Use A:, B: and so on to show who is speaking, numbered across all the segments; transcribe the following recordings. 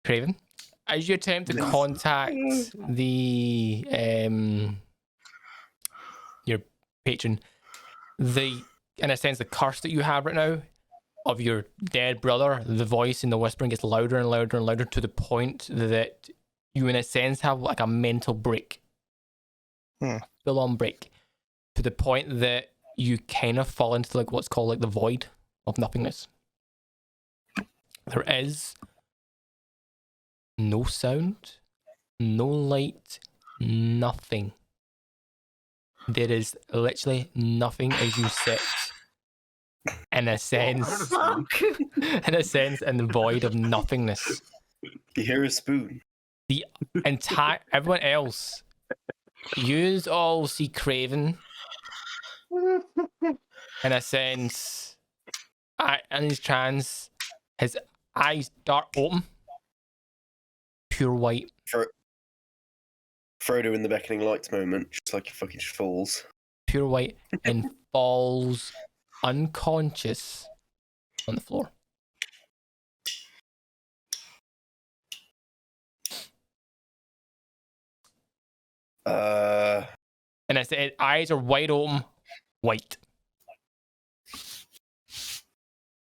A: Craven, as you attempt to contact the your patron, in a sense the curse that you have right now of your dead brother, the voice in the whispering gets louder and louder and louder to the point that you in a sense have like a mental break. Full on break. To the point that you kind of fall into like what's called like the void of nothingness. There is no sound, no light, nothing. There is literally nothing as you sit in a sense in the void of nothingness.
B: You hear a spoon.
A: The entire everyone else, you all see Craven in a sense, and his trance, his eyes dart open, pure white.
B: Frodo in the beckoning lights moment, just like he fucking falls.
A: Pure white, and falls unconscious on the floor. And I said, eyes are wide open, white.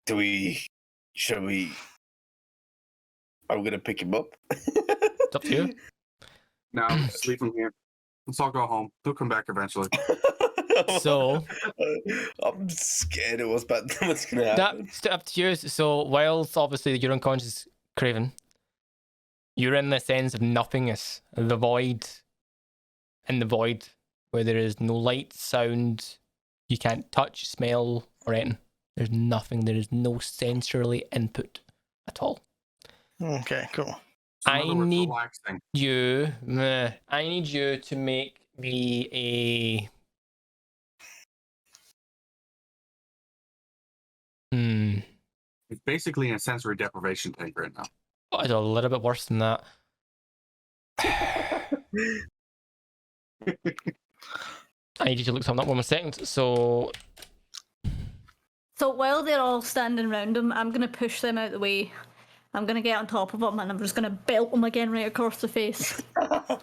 B: Should we? I'm gonna pick him up.
A: It's up to you.
C: No, just leave him here. Let's all go home. He'll come back eventually.
A: So
B: I'm scared of what's gonna happen.
A: That's up to you. So whilst obviously you're unconscious, Craven, you're in the sense of nothingness, the void, in the void where there is no light, sound, you can't touch, smell, or anything. There's nothing. There is no sensory input at all.
D: Okay, cool.
C: So in
A: I
C: other words,
A: need
C: relaxing.
A: I need you to make me a.
C: It's basically in a sensory deprivation tank right now.
A: Oh, it's a little bit worse than that. I need you to look something up 1 more second. So
E: while they're all standing around him, I'm gonna push them out the way. I'm gonna get on top of him and I'm just gonna belt him again right across the face. I'm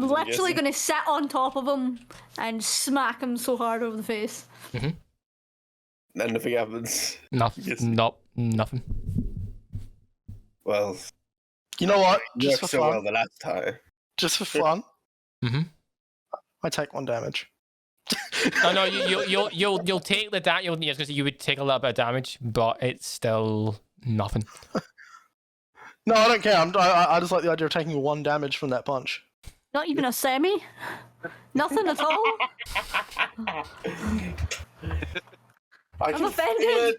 E: literally gonna sit on top of him and smack him so hard over the face.
B: And nothing happens.
A: Nothing. Nothing.
B: Well,
D: you know what?
B: Just for fun. Well the last time.
D: Just for fun.
A: I
D: take 1 damage.
A: Oh no, you'll take the damage. You would take a little bit of damage, but it's still nothing.
D: No, I don't care. I just like the idea of taking 1 damage from that punch.
E: Not even a semi? Nothing at all? I'm offended.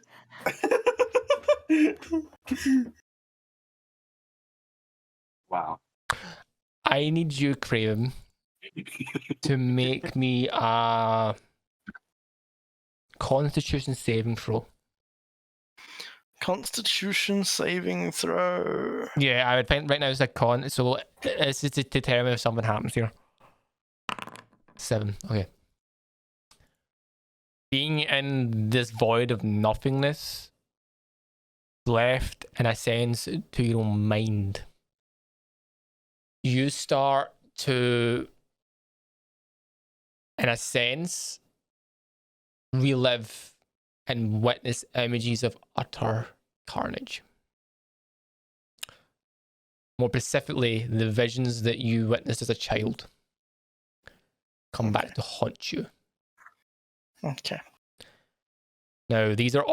C: Wow.
A: I need you, Craven, to make me a Constitution saving throw.
D: Constitution saving throw.
A: Yeah, I would think right now it's a con, so it's to determine if something happens here. 7. Okay. Being in this void of nothingness, left in a sense to your own mind, you start to, in a sense, relive and witness images of utter carnage. More specifically, the visions that you witnessed as a child come back to haunt you.
D: Okay.
A: Now, these are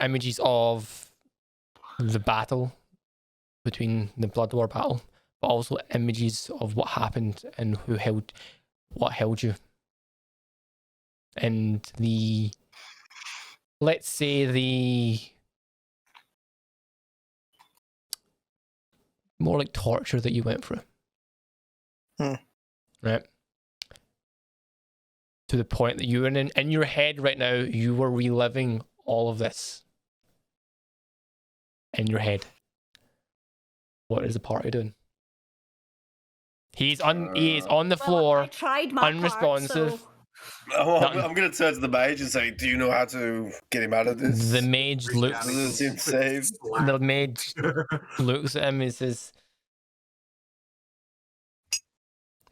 A: images of the battle between the Blood War battle, but also images of what happened and what held you. And let's say the more like torture that you went through. Right? To the point that you were in your head right now, you were reliving all of this. In your head. What is the party doing? He is on the floor,
E: I tried my
A: unresponsive.
E: part, so...
B: I'm going to turn to the mage and say, do you know how to get him out of this?
A: The mage looks.
B: Does it seem safe?
A: The mage looks at him and says,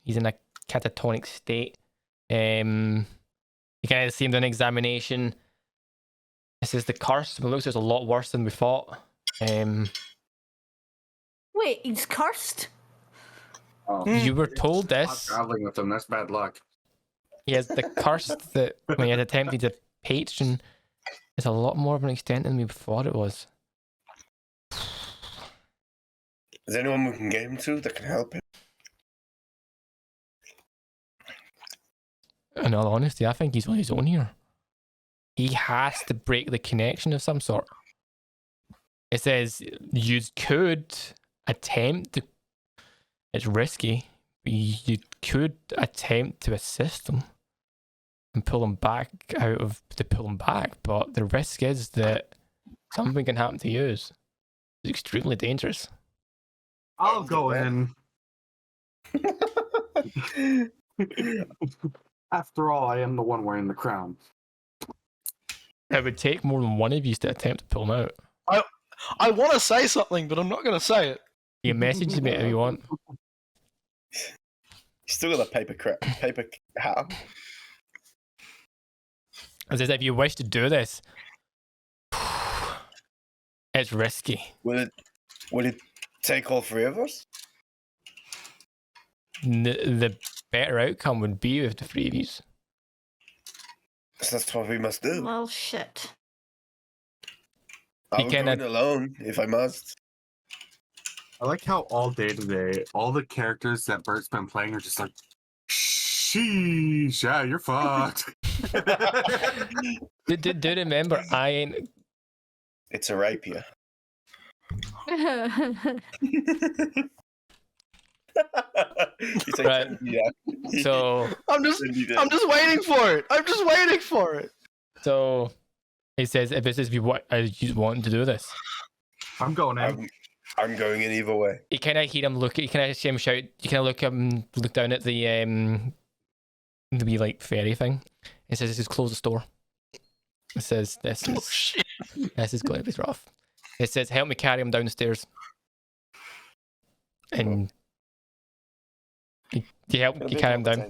A: he's in a catatonic state. You kind of see him doing an examination. It says the curse, but it looks like it's a lot worse than we thought.
E: Wait, he's cursed?
C: Oh,
A: You were told
C: not
A: this.
C: traveling with him. That's bad luck.
A: He has the curse that when he had attempted to patron is a lot more of an extent than we thought it was.
B: Is there anyone we can get him to that can help him?
A: In all honesty, I think he's on his own here. He has to break the connection of some sort. It says you could attempt to. It's risky. But you could attempt to assist him and pull him back but the risk is that something can happen to you. It's extremely dangerous.
C: I'll go in. After all, I am the one wearing the crown.
A: It would take more than one of you to attempt to pull him out.
D: I want to say something, but I'm not going to say it.
A: You can message me if you want.
B: He's still got a paper hat.
A: As I said, if you wish to do this, it's risky.
B: Will it take all three of us?
A: The better outcome would be with the three of you.
B: So that's what we must do.
E: Well, shit.
B: I'll
A: You
B: go
A: cannot-
B: in alone if I must.
C: I like how all day today, all the characters that Bert's been playing are just like, sheesh, yeah, you're fucked.
A: do remember, I ain't.
B: It's a rapier.
A: Right.
B: Yeah.
A: So
D: I'm just waiting for it. I'm just waiting for it.
A: So he says, if this is what you want to do this,
C: I'm going in.
B: I'm going in either way.
A: you kind of hear him look. You kind of see him shout. You kind of look down at the wee like fairy thing. It says, "Just close the store." It says, "This
D: Oh,
A: is
D: shit.
A: going to be rough." It says, "Help me carry him down the stairs." And you carry him down.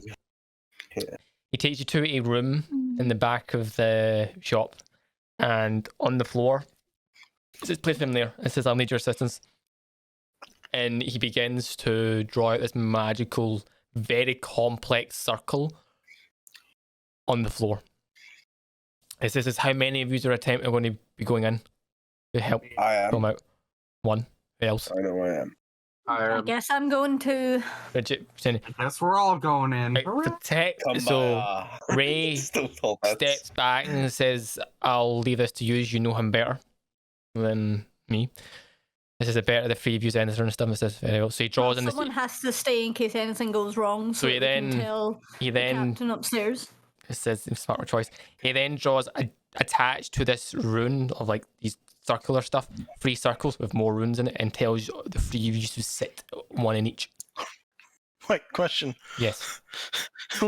B: Yeah.
A: He takes you to a room in the back of the shop, and on the floor, it says, "Place him there." It says, "I'll need your assistance." And he begins to draw out this magical, very complex circle on the floor. It says, "How many of you are going to be going in to help
B: I
A: pull him
B: am.
A: out?" One. Who else?
B: I know I am.
E: I guess I'm going to.
A: Bridget. Saying,
C: I guess we're all going in.
A: right, protect.
B: Come
A: So
B: by.
A: Ray
B: Still told us.
A: steps back and says, "I'll leave this to you. You know him better than me." This is a better the three of you enter and stuff. It says very well. So he draws in the.
E: Someone has to stay in case anything goes wrong. So
A: he
E: that we can
A: then-
E: tell
A: He
E: the
A: then
E: captain upstairs.
A: it says smart choice. He then draws attached to this rune of like these circular stuff, 3 circles with more runes in it, and tells the three of you to sit one in each.
D: Wait, question.
A: Yes.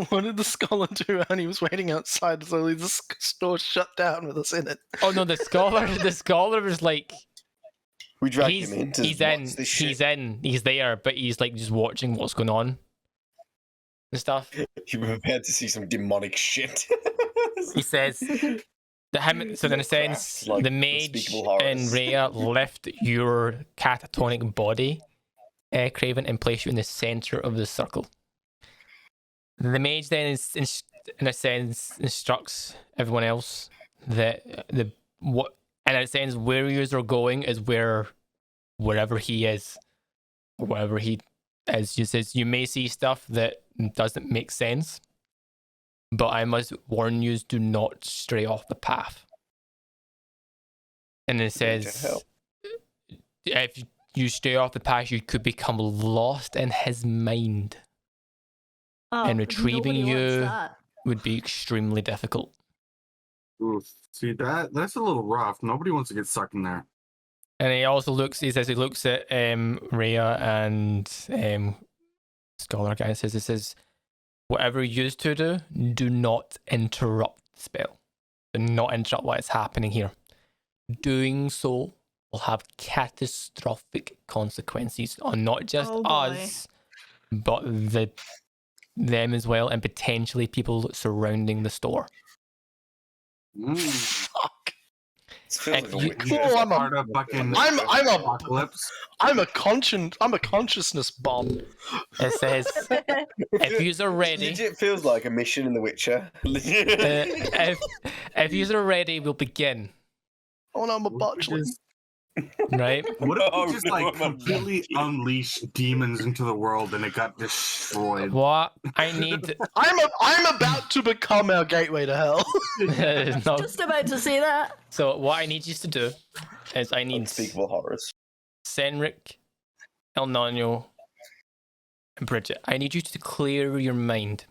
D: What did the scholar do when he was waiting outside so the store shut down with us in it?
A: Oh no, the scholar was like
B: We dragged
A: he's
B: him in to
A: he's
B: watch this shit.
A: he's there, but he's like just watching what's going on and stuff.
B: You were prepared to see some demonic shit.
A: He says so in a sense,
B: Like
A: the mage
B: unspeakable horrors.
A: and Rhea lift your catatonic body, Craven, and place you in the center of the circle. The mage then in a sense instructs everyone else that in a sense where you are going is wherever he is, or wherever he is. He says you may see stuff that doesn't make sense, but I must warn you, do not stray off the path. And it says, if you stray off the path, you could become lost in his mind.
E: Oh,
A: And retrieving
E: nobody wants
A: you-
E: that.
A: Would be extremely difficult.
C: Oof. See, that's a little rough. Nobody wants to get sucked in there.
A: And he also looks at Rhea and Scholar guy and says, whatever you used to do not interrupt the spell. Do not interrupt what is happening here. Doing so will have catastrophic consequences on not just
E: Oh boy.
A: us, but them as well, and potentially people surrounding the store.
D: Fuck.
B: This feels
A: If
B: like a
A: you-
B: Witcher.
D: Oh, I'm a-
C: Part of fucking
D: I'm a
C: apocalypse.
D: I'm a consciousness bomb.
A: It says, if yous are ready,
B: Legit feels like a mission in The Witcher.
A: if yous are ready, we'll begin.
D: Oh no, I'm a botchling.
A: Right?
C: What if
B: Oh,
C: we just
B: no,
C: like
B: I'm
C: completely unleash demons into the world and it got destroyed?
A: What I need.
D: I'm about to become our gateway to hell.
A: No.
E: Just about to say that.
A: So what I need you to do is I need
B: Unspeakable horrors.
A: Senric, El Nano, and Bridget. I need you to clear your mind.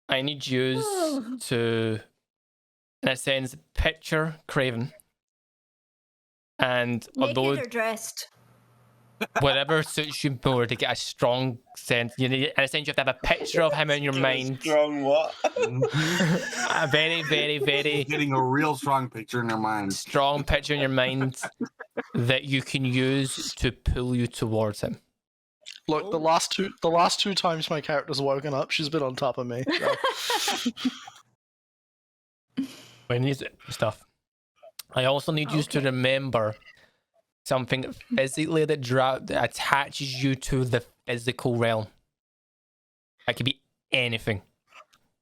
A: I need you to, in a sense, picture Craven. And
E: Naked
A: although
E: or dressed?
A: whatever suits you more to get a strong sense, you need, in a sense, you have to have a picture of him in your mind.
B: Strong what?
A: A very, very, very
C: Getting a real strong picture in their mind.
A: strong picture in your mind that you can use to pull you towards him.
D: Look, the last two times my character's woken up, she's been on top of me. So.
A: I need stuff. I also need you to remember something physically that attaches you to the physical realm. It could be anything.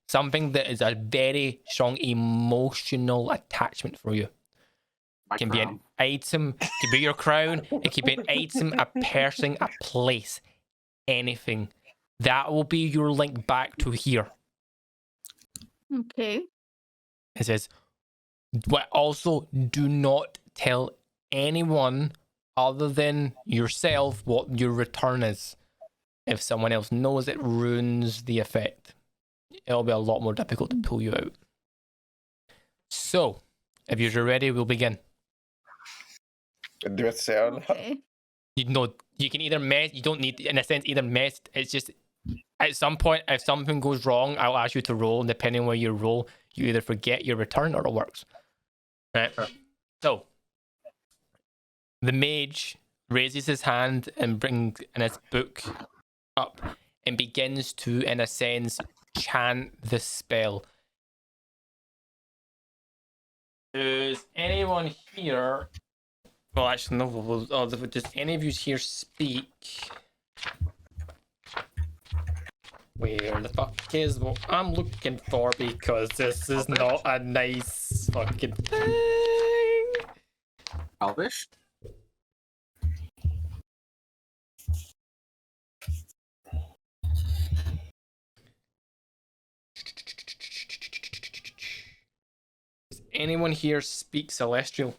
A: Something that is a very strong emotional attachment for you.
C: My
A: It can be an
C: crown.
A: item, it could be your crown, it could be an item, a person, a place, anything. That will be your link back to here.
E: Okay.
A: It says, but also do not tell anyone other than yourself what your return is. If someone else knows, it ruins the effect. It'll be a lot more difficult to pull you out. So, if you're ready, we'll begin.
B: Do we have to say it out loud?
E: Okay.
A: You know, you can either mess, you don't need, in a sense, either mess, it's just, at some point, if something goes wrong, I'll ask you to roll, and depending on where you roll, you either forget your return or it works. Right? So, the mage raises his hand and brings in his book up and begins to, in a sense, chant the spell. Does anyone here... Well, actually, no. Does any of you here speak? Where the fuck is what I'm looking for? Because this is not a nice fucking thing.
C: Elvish?
A: Does anyone here speak Celestial?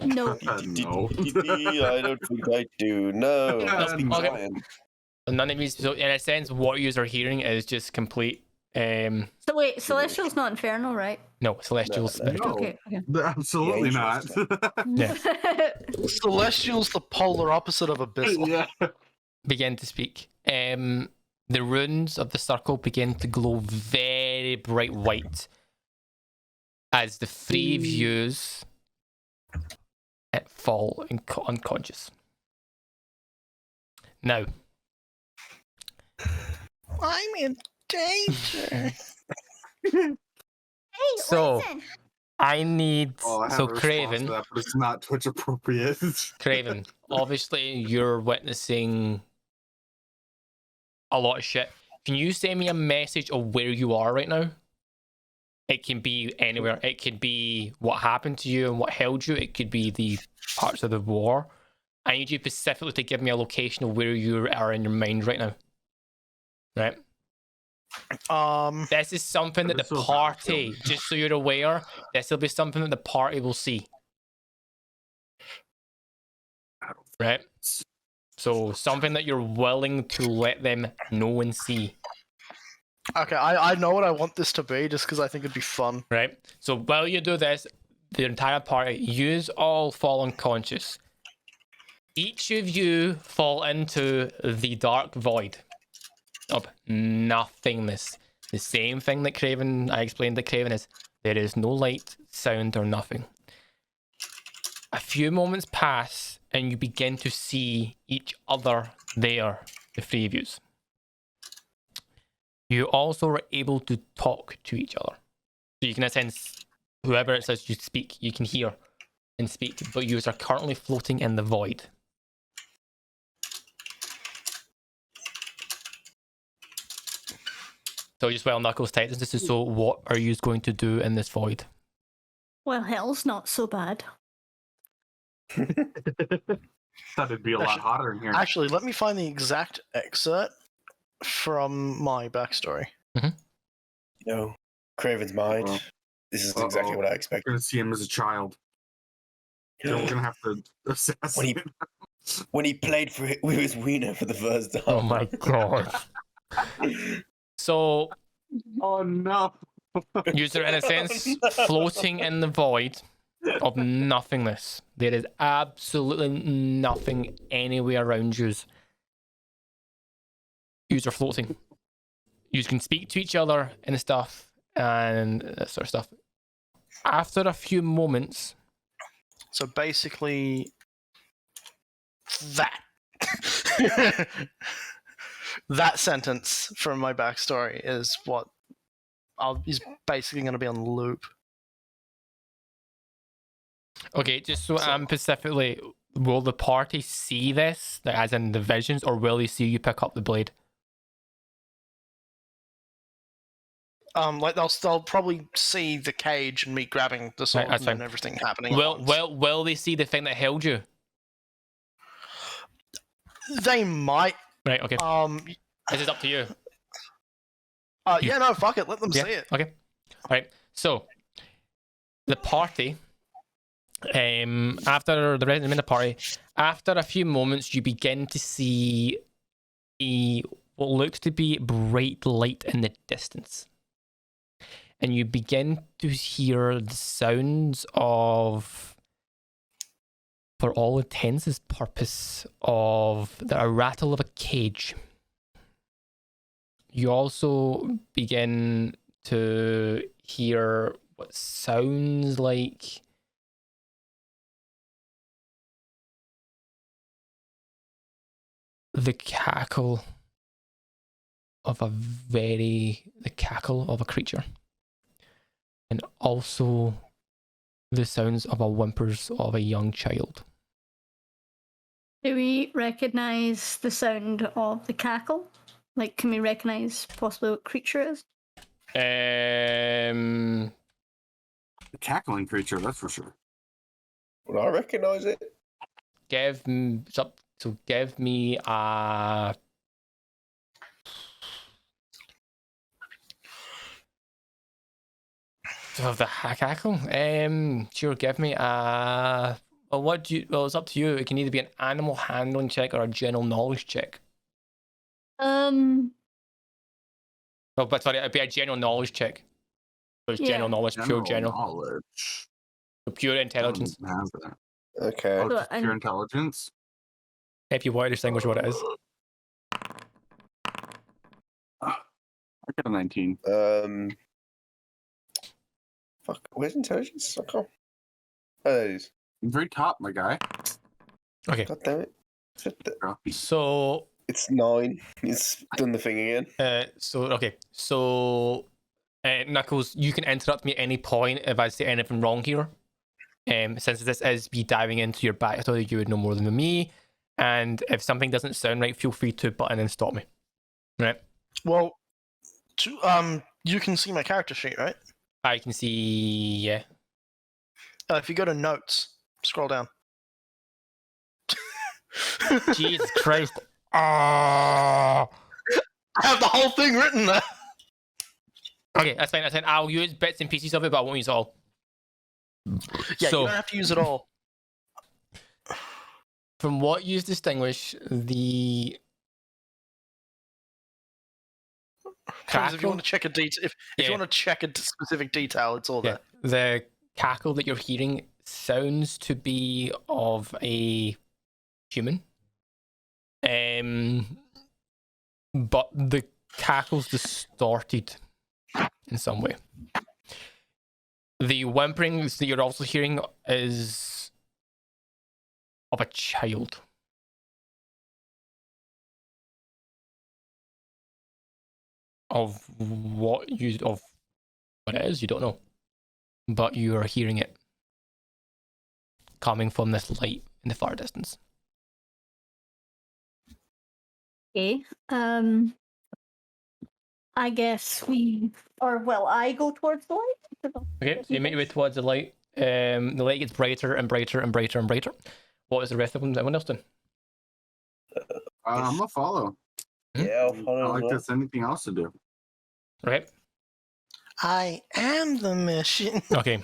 E: No.
C: No.
B: I don't think I do. No. I speak
A: Okay.
B: Lion.
A: None of you. So, in a sense, what you are hearing is just complete.
E: So wait, Celestial's not Infernal, right?
A: No, Celestial
B: No,
A: spiritual.
C: No.
E: Okay.
C: Absolutely
B: The
C: not.
B: angels.
E: Okay.
D: Celestial's the polar opposite of Abyssal.
C: Yeah.
A: Begin to speak. The runes of the circle begin to glow very bright white as the three views fall unconscious. Now,
D: I'm in danger.
E: Hey,
A: So-
E: listen.
A: I need
C: Oh, I have
A: so
C: a response
A: Craven.
C: to that, but it's not Twitch appropriate.
A: Craven, obviously you're witnessing a lot of shit. Can you send me a message of where you are right now? It can be anywhere. It could be what happened to you and what held you. It could be the parts of the war. I need you specifically to give me a location of where you are in your mind right now. Right? This is something that
C: This
A: the
C: will
A: party,
C: happen.
A: just so you're aware, this will be something that the party will see. Right? So something that you're willing to let them know and see.
D: Okay, I know what I want this to be just because I think it'd be fun.
A: Right? So while you do this, the entire party, yous all fall unconscious. Each of you fall into the dark void. of nothingness. The same thing that I explained that Craven is. There is no light, sound, or nothing. A few moments pass and you begin to see each other there, the three of yous. You also are able to talk to each other. So you can, in a sense, whoever it says you speak, you can hear and speak, but you are currently floating in the void. So just while Knuckles types this is so what are you going to do in this void?
E: Well, hell's not so bad.
C: Thought it'd be a lot hotter in here.
D: Actually, let me find the exact excerpt from my backstory.
B: No. Craven's mind.
C: Uh-oh.
B: This is exactly what I
C: We're
B: expected.
C: gonna see him as a child. So we're gonna have to assassinate him.
B: When he played with his wiener for the first time.
A: Oh my god. So
C: Oh no.
A: you're in a sense floating in the void of nothingness. There is absolutely nothing anywhere around you. You are floating. You can speak to each other and stuff and that sort of stuff. After a few moments,
D: So basically, that that sentence from my backstory is what is basically going to be on loop.
A: okay, just so I'm specifically, will the party see this, like, as in the visions, or will they see you pick up the blade?
D: Like they'll probably see the cage and me grabbing the sword
A: that's fine.
D: and everything happening. at once.
A: Will they see the thing that held you?
D: They might.
A: Right, okay. This is up to you.
D: Yeah, no, fuck it. Let them see it.
A: Okay. All right. So the party, after the resident in the party, after a few moments, you begin to see what looks to be bright light in the distance, and you begin to hear the sounds of, for all intents and purpose, of the rattle of a cage. You also begin to hear what sounds like the cackle of a creature, and also the sounds of a whimpers of a young child.
E: Do we recognize the sound of the cackle? Like, can we recognize possibly what creature it is?
C: A cackling creature, that's for sure.
B: Would I recognise it?
A: Give me a of the cackle. Sure. Give me a. Well, it's up to you. It can either be an animal handling check or a general knowledge check. Oh, but sorry, it'd be a general knowledge check. So it's general knowledge, pure general.
C: Knowledge.
A: So pure intelligence.
C: I don't have that.
B: Okay.
C: Oh,
E: So,
C: just pure intelligence?
A: If you want to distinguish what it is.
C: I got a 19.
B: Fuck. Where's intelligence? I can't. Oh, there it is.
C: Very top, my guy.
A: Okay.
B: God damn it.
A: So
B: It's 9. It's done the thing again.
A: Knuckles, you can interrupt me at any point if I say anything wrong here. Since this is me diving into your backstory, you would know more than me. And if something doesn't sound right, feel free to butt in and stop me. Right?
D: Well, you can see my character sheet, right?
A: I can see, yeah.
D: If you go to notes, scroll down.
A: Jesus Christ. Ah.
D: I have the whole thing written there.
A: Okay, that's fine. I'll use bits and pieces of it, but I won't use it all.
D: Yeah,
A: So,
D: you don't have to use it all.
A: from what you distinguish, the
D: Because if you
A: cackle,
D: want to check a if you want to check a specific detail, it's all
A: yeah,
D: there.
A: the cackle that you're hearing sounds to be of a human. But the cackles distorted in some way. The whimperings that you're also hearing is of a child. Of what it is, you don't know. But you are hearing it coming from this light in the far distance.
E: Okay. I guess I go towards the light?
A: Okay, so you make your way towards the light. The light gets brighter and brighter and brighter and brighter. What is the rest of them? Everyone else doing?
C: I'm gonna follow.
B: Yeah, I'll
C: Not
B: follow.
C: like there's anything else to do.
A: Okay.
D: I am the mission.
A: Okay.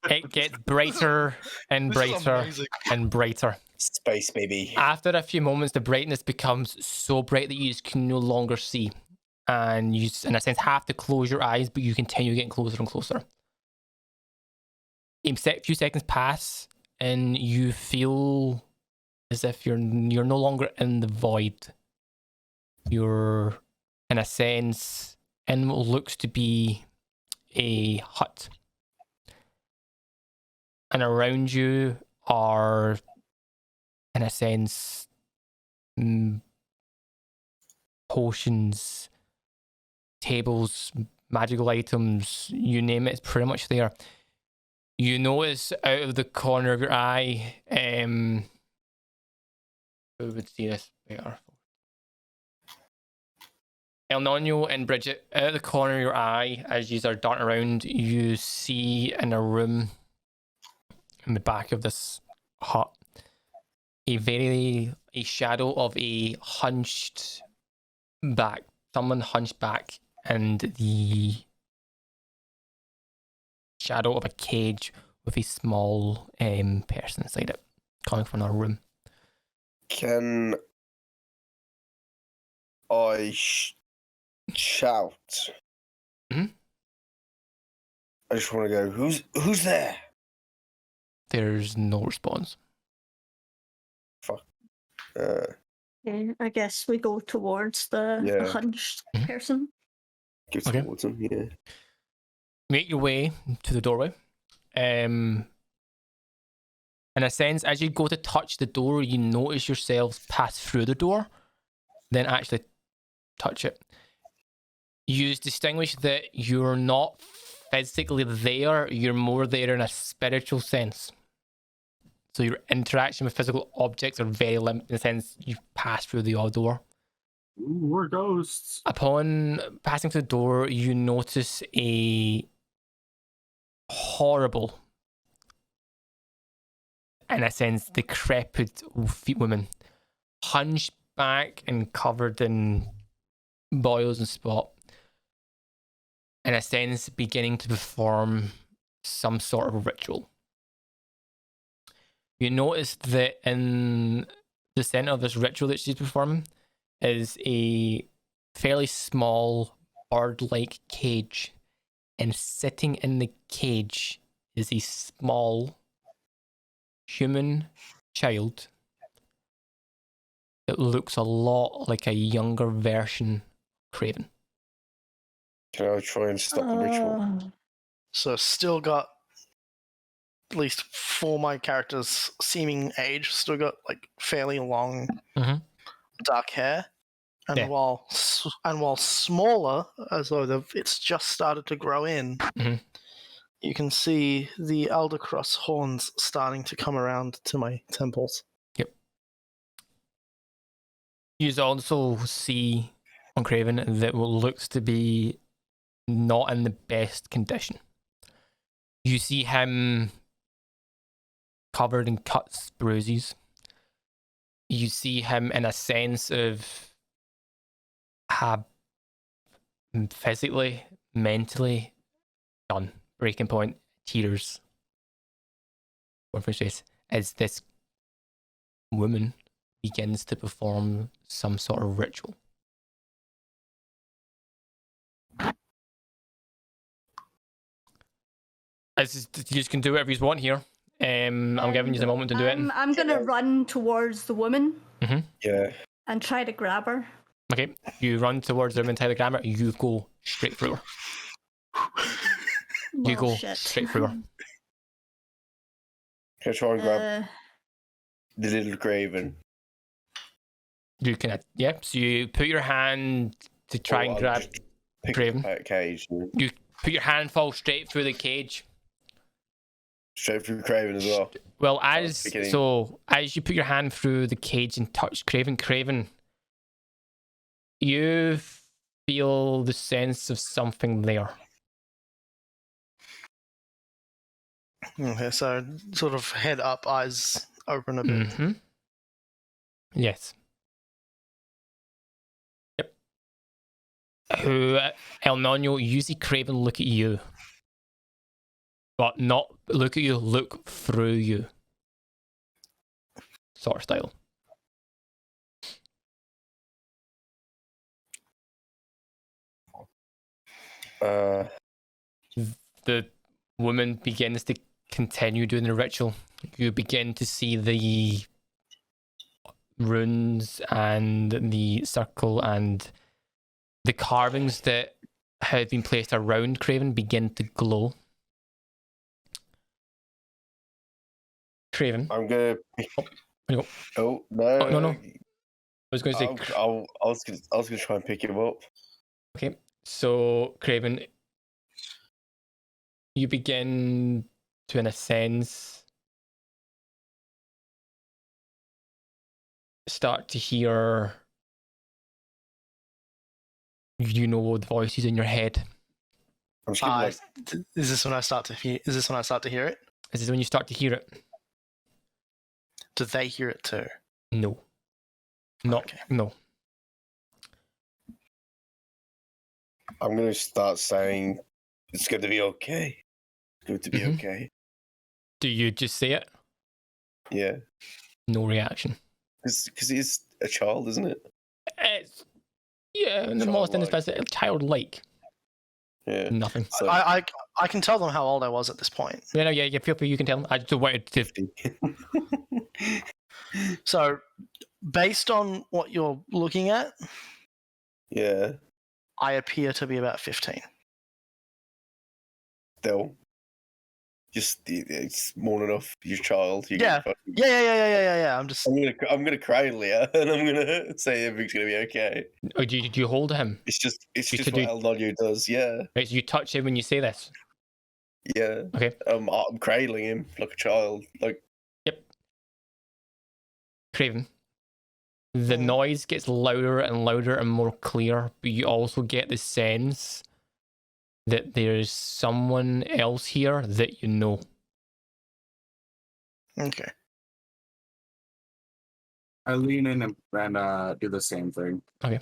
A: It gets brighter and
D: This is
A: brighter
D: amazing.
A: and brighter.
B: Space baby.
A: After a few moments, the brightness becomes so bright that you just can no longer see. And you, in a sense, have to close your eyes, but you continue getting closer and closer. A few seconds pass, and you feel as if you're no longer in the void. You're, in a sense, in what looks to be a hut. And around you are, in a sense, potions, tables, magical items, you name it, it's pretty much there. You notice out of the corner of your eye, who would see this better? El Nino and Bridget, out of the corner of your eye, as you are darting around, you see in a room in the back of this hut a shadow of a hunched back, someone hunched back, and the shadow of a cage with a small person inside it, coming from another room.
B: Can I shout?
A: Mhm.
B: I just want to go. Who's there?
A: There's no response.
E: Okay, I guess we go towards the
B: Yeah.
E: hunched
A: Mhm.
E: person.
B: Go
A: Okay.
B: towards him. Yeah.
A: Make your way to the doorway. In a sense, as you go to touch the door, you notice yourselves pass through the door, then actually touch it. You distinguish that you're not physically there, you're more there in a spiritual sense. So your interaction with physical objects are very limited in the sense you pass through the door.
C: Ooh, we're ghosts.
A: Upon passing through the door, you notice a horrible, in a sense, decrepit woman, hunched back and covered in boils and spot, in a sense, beginning to perform some sort of ritual. You notice that in the center of this ritual that she's performing is a fairly small bird-like cage, and sitting in the cage is a small human child that looks a lot like a younger version of Kraven.
B: Can I try and stop the ritual?
D: So still got, at least for my character's seeming age, still got like fairly long
A: Mhm.
D: dark hair, and
A: Yeah.
D: while smaller, as though it's just started to grow in,
A: Mhm.
D: you can see the Elder Cross horns starting to come around to my temples.
A: You also see on Kraven that what looks to be not in the best condition. You see him covered in cuts, bruises. You see him in a sense of physically, mentally done. Breaking point, tears. Going for his face as this woman begins to perform some sort of ritual. As you just can do whatever you want here. I'm giving you a moment to do it.
E: I'm gonna run towards the woman
B: Yeah.
E: and try to grab her.
A: Okay, you run towards the room and tell the grammar. You go straight through her. You
E: Well,
A: go
E: shit.
A: straight through her.
B: Can I try and grab
E: Uh,
B: the little Craven?
A: You can, yeah. So you put your hand to try and
B: I'll
A: grab
B: just pick
A: Craven.
B: up that cage. And
A: You put your handful straight through the cage.
B: straight through Craven as well.
A: Well,
B: was beginning.
A: as you put your hand through the cage and touch Craven, you feel the sense of something there.
D: Okay, so sort of head up, eyes open a bit.
A: Mm-hmm. Yes. Yep. Who, El Nino, you see Craven look at you. But not look at you, look through you. Sort of style. The woman begins to continue doing the ritual. You begin to see the runes and the circle and the carvings that have been placed around Craven begin to glow. Craven.
B: I'm gonna.
A: you go.
B: Oh no!
A: Oh, no. I was going to say.
B: I was gonna try and pick him up.
A: Okay, so Craven, you begin to, in a sense, start to hear, the voices in your head.
B: I'm just gonna
D: Is this when I start to hear? Is this when I start to hear it?
A: This is when you start to hear it.
D: Do they hear it too?
A: No. Not,
D: Okay.
A: no.
B: I'm gonna start saying it's going to be okay. It's going to be
A: Mhm.
B: okay.
A: Do you just say it?
B: Yeah,
A: No reaction.
B: because he's a child, isn't it?
A: It's, yeah, in the most
B: Childlike.
A: instance, childlike.
B: Yeah.
A: Nothing.
B: So
D: I can tell them how old I was at this point.
A: Yeah, feel free, you can tell them. I just wanted to.
B: 50.
D: So, based on what you're looking at,
B: Yeah.
D: I appear to be about 15.
B: Still. Just it's more than enough. Your child. You
D: Yeah. Yeah.
B: I'm gonna cradle you, and I'm gonna say everything's gonna be okay.
A: Oh, do you hold him?
B: It's just
A: You
B: what
A: to do-
B: El Nino does. Yeah.
A: Right, so you touch him when you say this.
B: Yeah.
A: Okay.
B: I'm cradling him like a child. Like
A: Craven. The noise gets louder and louder and more clear, but you also get the sense that there's someone else here that you know.
D: Okay.
C: I lean in and do the same thing.
E: I'm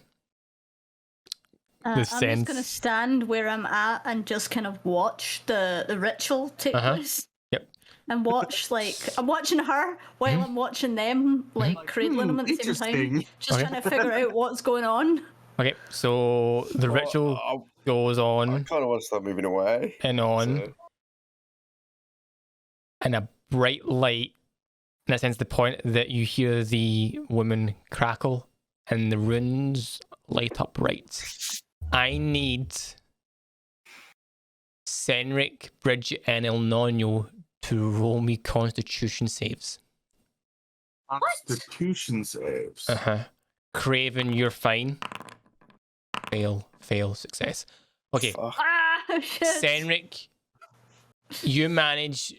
E: just going to
A: sense-
E: stand where I'm at and just kind of watch the ritual take place.
A: Yep.
E: And watch, I'm watching her while I'm watching them, cradling them at the same time.
C: Interesting.
E: Just
A: Okay.
E: trying to figure out what's going on.
A: Okay, so the ritual goes
B: I
A: on
B: kind of want to start moving away.
A: and on,
B: So,
A: and a bright light, in a sense, the point that you hear the woman crackle and the runes light up bright. I need Senric, Bridget, and El Nino to roll me Constitution saves.
C: Constitution saves.
A: Craven, you're fine. Fail, success. Okay,
B: fuck.
E: Ah, shit.
A: Senric, you manage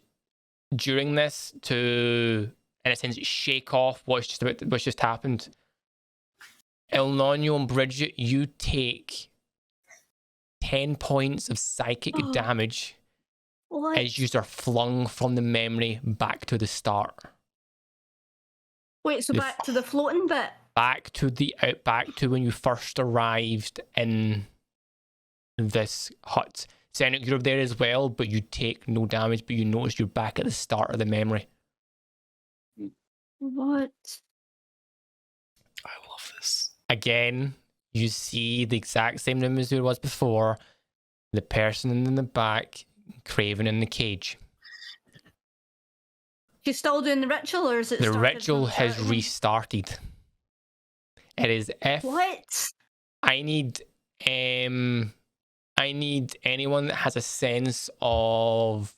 A: during this to, in a sense, shake off what's just happened. El Nino and Bridget, you take 10 points of psychic damage
E: What?
A: as you are flung from the memory back to the start.
E: Wait, so
A: the-
E: back to the floating bit?
A: Back to when you first arrived in this hut. Senric, you're there as well, but you take no damage, but you notice you're back at the start of the memory.
E: What?
D: I love this.
A: Again, you see the exact same room as there was before. The person in the back, Craven in the cage.
E: She's still doing the ritual, or is it
A: The
E: started
A: ritual
E: from the
A: has
E: start?
A: restarted. It is if
E: What?
A: I need anyone that has a sense of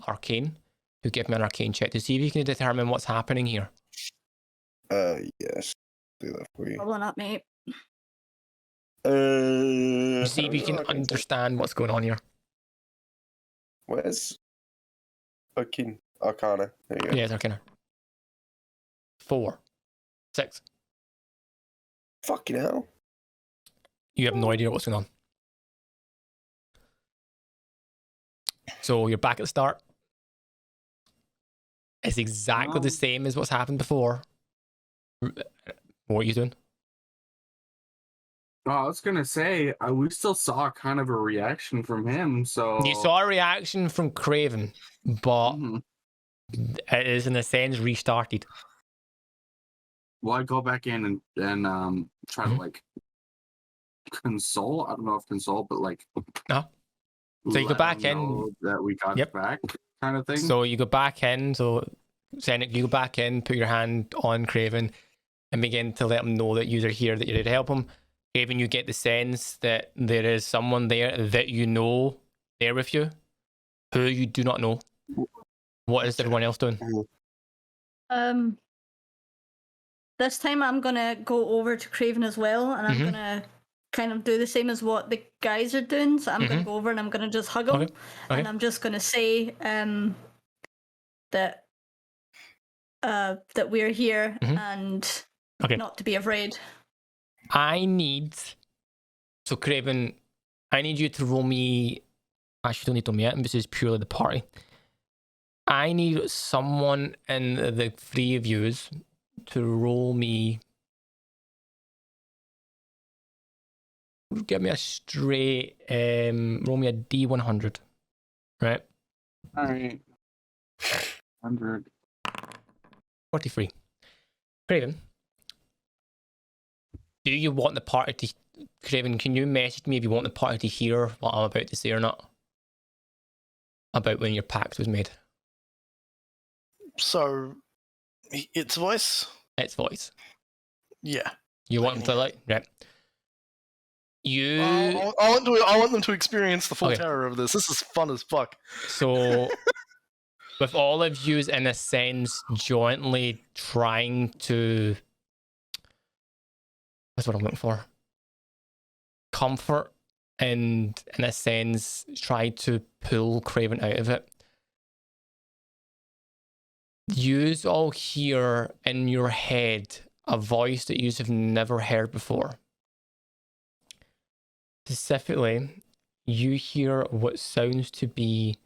A: arcane to give me an arcane check to see if you can determine what's happening here.
B: Yes. Do that for you.
E: Probably not, mate.
A: See if you can understand what's going on here.
B: Where's Arcana? There you go.
A: Yeah, it's arcana. 4, 6.
B: Fucking hell.
A: You have no idea what's going on. So you're back at the start. It's exactly the same as what's happened before. What are you doing?
C: Oh, I was gonna say we still saw kind of a reaction from him. So
A: You saw a reaction from Craven, but
C: Mhm.
A: it is in a sense restarted.
C: Well, I go back in and try to like console. I don't know if console, but like.
A: Uh-huh. So you go
C: let
A: back
C: him
A: in.
C: know that we got it back, kind of thing.
A: So you go back in. So Zenik, you go back in, put your hand on Craven, and begin to let him know that you're here, that you're here to help him. Craven, you get the sense that there is someone there that you know there with you, who you do not know. What is everyone else doing?
E: This time I'm gonna go over to Craven as well, and I'm gonna kind of do the same as what the guys are doing. So I'm gonna go over and I'm gonna just hug him, and I'm just gonna say that we're here and not to be afraid.
A: So Craven, I need you to roll me. Actually, don't need to roll me yet. This is purely the party. I need someone in the three of yous to roll me. Give me a straight. Roll me a D100. Right.
C: All right. 100.
A: 43. Craven, do you want the party to... Craven, can you message me if you want the party to hear what I'm about to say or not? About when your pact was made.
D: So, its voice?
A: Its voice.
D: Yeah.
A: You want them to like... Right. You...
D: I want them to experience the full terror of this. This is fun as fuck.
A: So... with all of you, in a sense, jointly trying to... That's what I'm looking for. Comfort and, in a sense, try to pull Craven out of it. Yous all hear in your head a voice that yous have never heard before. Specifically, you hear what sounds to be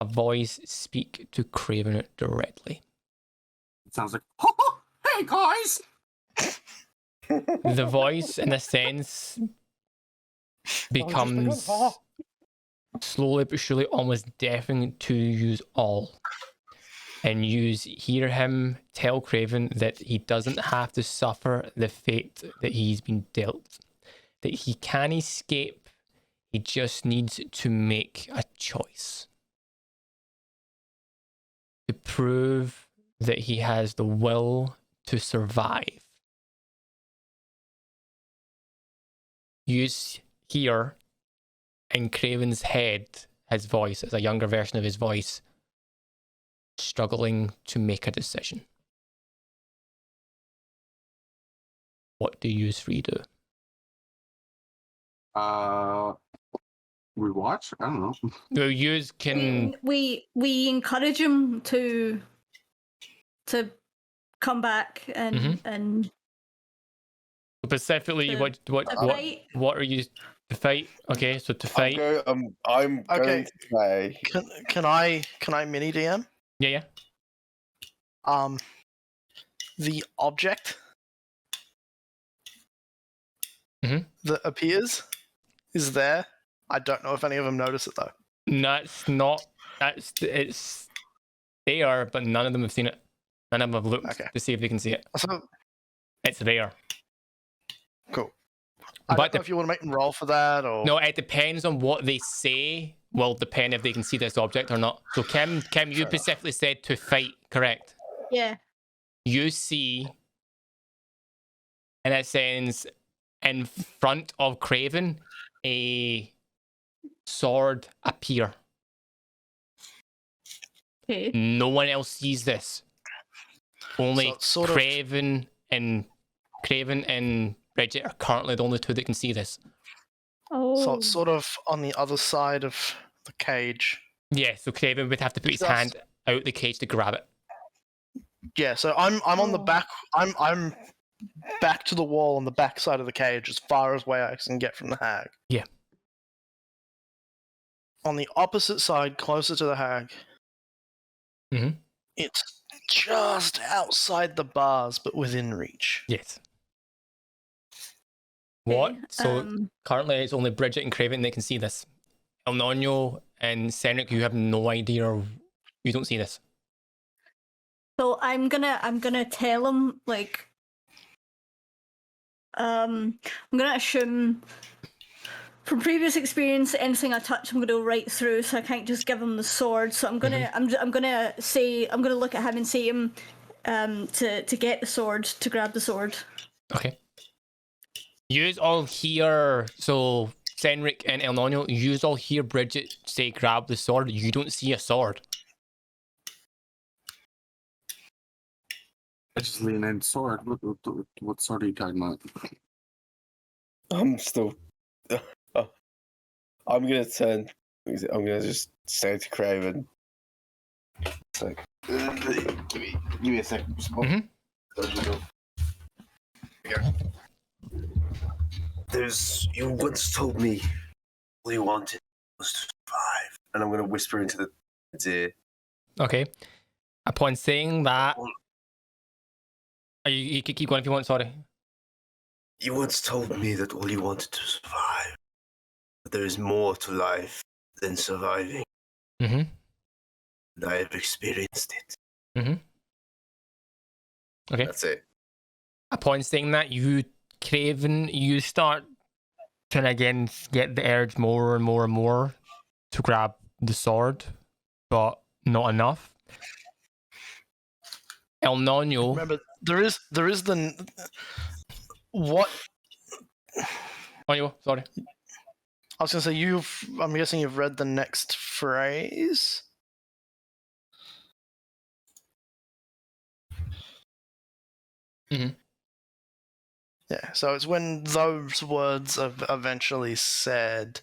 A: a voice speak to Craven directly.
C: It sounds like, hey guys!
A: The voice, in a sense, becomes slowly but surely almost deafening to yous all. And yous hear him tell Craven that he doesn't have to suffer the fate that he's been dealt. That he can escape, he just needs to make a choice. To prove that he has the will to survive. You hear in Craven's head his voice, as a younger version of his voice, struggling to make a decision. What do you three do?
C: We watch? I don't know.
A: No, you can...
E: We encourage him to come back and
A: specifically what are you to fight? Okay, so to fight.
B: I'm going to play.
D: Can I mini DM?
A: Yeah.
D: The object that appears is there. I don't know if any of them notice it though.
A: It's there, but none of them have seen it. None of them have looked to see if they can see it.
D: So
A: it's there.
D: Cool. I don't know if you want to make them roll for that or...
A: No, it depends on what they say. Will depend if they can see this object or not. So Kim, you specifically said to fight, correct?
E: Yeah.
A: You see, in a sense, in front of Kraken a sword appear.
E: Okay.
A: No one else sees this. Only
D: So it's sort of-
A: Kraken and Bridget are currently the only two that can see this.
E: Oh.
D: So it's sort of on the other side of the cage.
A: Yeah, so Kraken would have to put his
D: Just-
A: hand out the cage to grab it.
D: Yeah, so I'm on the
E: Oh.
D: back. I'm back to the wall on the back side of the cage, as far as way I can get from the hag.
A: Yeah.
D: On the opposite side, closer to the hag,
A: Mhm.
D: it's just outside the bars, but within reach.
A: Yes. What?
E: Okay,
A: So currently it's only Bridget and Kraken that can see this. El Nino and Senric, you have no idea, or you don't see this.
E: So I'm gonna tell him like I'm gonna assume from previous experience anything I touch I'm gonna go right through, so I can't just give him the sword. So I'm gonna I'm gonna look at him and say to him to get the sword, to grab the sword.
A: Okay. You all hear, so Senric and El Nino, you all hear Bridget say grab the sword. You don't see a sword.
C: I just lean in. Sword. What sword are you talking about?
B: I'm still. I'm gonna turn. I'm gonna just say to Kraken. It's like, give me a second.
A: Mhm.
B: You once told me all you wanted was to survive, and I'm gonna whisper into the ear.
A: Okay. Upon saying that, you can keep going if you want. Sorry.
B: You once told me that all you wanted to survive. But there is more to life than surviving.
A: Mm-hmm.
B: And I have experienced it.
A: Mm-hmm. Okay.
B: That's it.
A: Upon saying that, Kraken, you start trying to again get the urge more and more and more to grab the sword, but not enough. El Nino.
D: Remember, there is the what?
A: Oh, sorry.
D: I was gonna say I'm guessing you've read the next phrase.
A: Mm-hmm.
D: Yeah, so it's when those words are eventually said.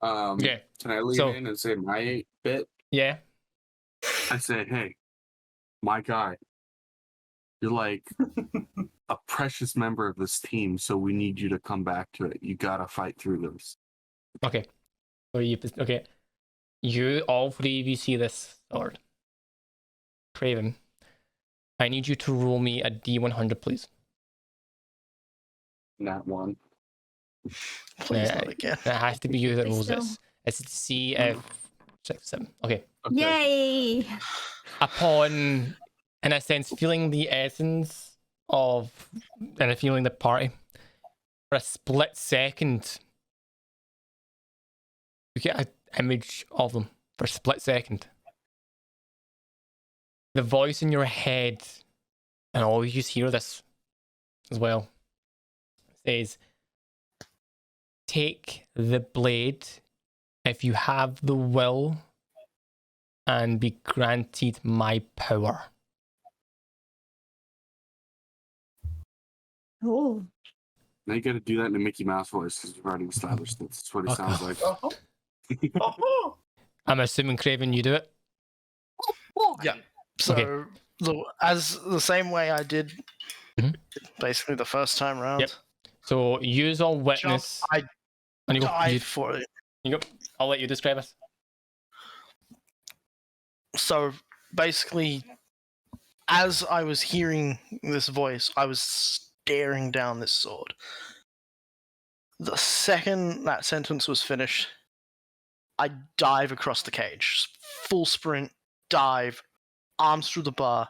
A: Yeah.
C: Can I lean
A: So-
C: in and say my bit?
A: Yeah.
C: I say, hey, my guy, you're like a precious member of this team, so we need you to come back to it. You gotta fight through this.
A: Okay. Okay. You all three of you see this sword. Kraken, I need you to roll me a D100, please.
C: Not one.
D: Please
A: Yeah,
D: not again.
A: It has to be you that
E: Please
A: rolls
E: still.
A: this. It's to see if 6, 7. Okay.
C: Okay.
E: Yay!
A: Upon, in a sense, feeling the essence of, and feeling the party, for a split second, you get an image of them for a split second. The voice in your head, and always just hear this as well, says, take the blade if you have the will and be granted my power.
E: Oh.
C: Now you gotta do that in a Mickey Mouse voice because we've already established that. That's what he sounds like.
A: I'm assuming, Kraken, you do it?
D: Yeah. So
A: Okay.
D: as the same way I did,
A: Mhm.
D: basically the first time round.
A: Yep. So use all witness.
D: I
A: and you go,
D: dive for it.
A: you go. I'll let you describe it.
D: So basically, as I was hearing this voice, I was staring down this sword. The second that sentence was finished, I dive across the cage. Full sprint, dive, arms through the bar,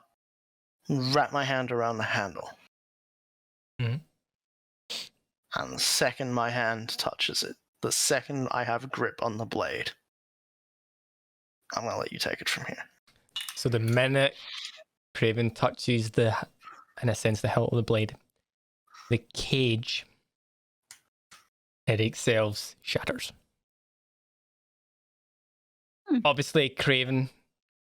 D: wrap my hand around the handle.
A: Mhm.
D: And the second my hand touches it, the second I have a grip on the blade, I'm going to let you take it from here.
A: So the minute Craven touches in a sense, the hilt of the blade. The cage it excels shatters. Obviously, Craven,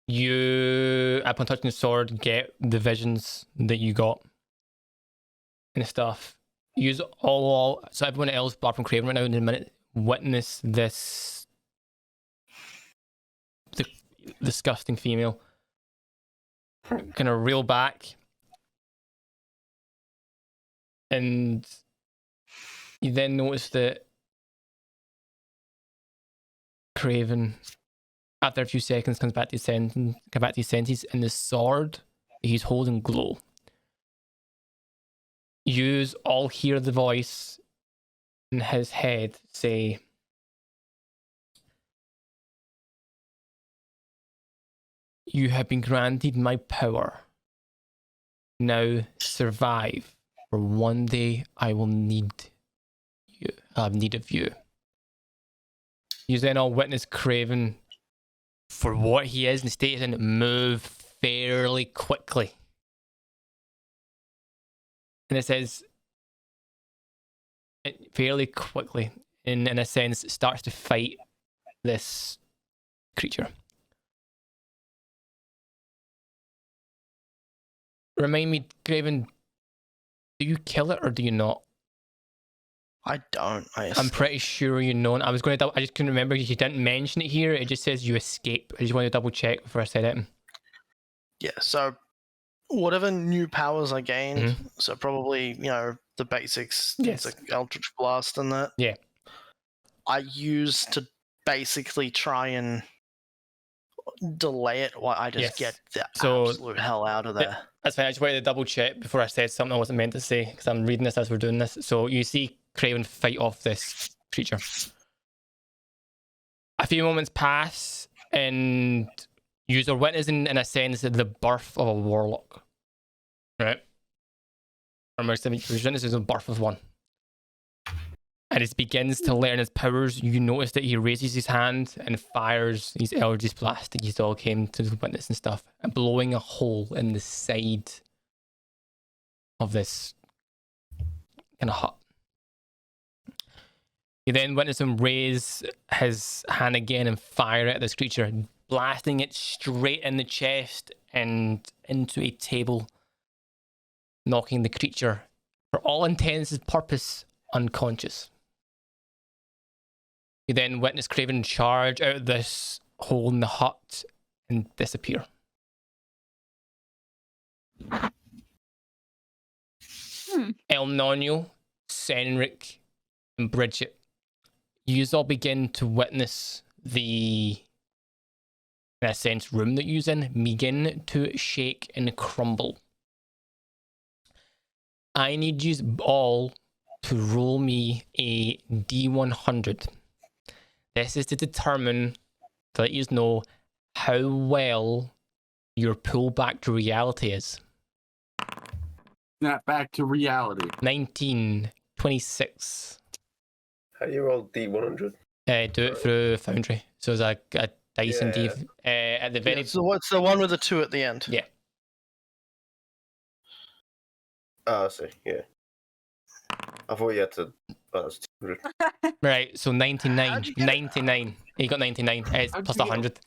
A: you, upon touching the sword, get the visions that you got and stuff. Use all so everyone else, apart from Craven right now, in a minute, witness this the disgusting female kind of reel back, and you then notice that Craven, after a few seconds, comes back to his senses, and the sword that he's holding glow. You all hear the voice in his head say, "You have been granted my power. Now survive, for one day I will need you. I have need of you." You then all witness Craven for what he is and state and move fairly quickly. And it says, fairly quickly, in a sense, starts to fight this creature. Remind me, Craven, do you kill it or do you not?
D: I don't.
A: I'm pretty sure you know. I was going to I just couldn't remember because you didn't mention it here. It just says you escape. I just wanted to double check before I said it.
D: Yeah, so whatever new powers I gained, so probably, the basics,
A: Yes.
D: like Eldritch Blast and that.
A: Yeah.
D: I used to basically try and delay it while I just get the absolute hell out of there.
A: That's fine. I just wanted to double check before I said something I wasn't meant to say because I'm reading this as we're doing this. So you see Craven fight off this creature. A few moments pass and you are witnessing, in a sense, the birth of a warlock. Right? Or most of it, this is the birth of one. And as he begins to learn his powers, you notice that he raises his hand and fires his Eldritch Blast that you all came to witness and stuff, and blowing a hole in the side of this kind of hut. You then witness him raise his hand again and fire at this creature, blasting it straight in the chest and into a table, knocking the creature, for all intents and purpose, unconscious. You then witness Craven charge out of this hole in the hut and disappear. El Nonio, Senric, and Bridget, you all begin to witness the, in a sense, room that you're in begin to shake and crumble. I need you all to roll me a D100. This is to determine, to let you know how well your pull back to reality is.
C: Snap back to reality.
A: 19, 26.
B: How do you roll D100?
A: Do it through Foundry. So it's a dice and D. At the very...
D: so what's the one with the 2 at the end?
A: Yeah.
B: Oh, I see, yeah. I thought you had to... Oh, that's 200.
A: Right, so 99. 99. You got 99. It's plus 100.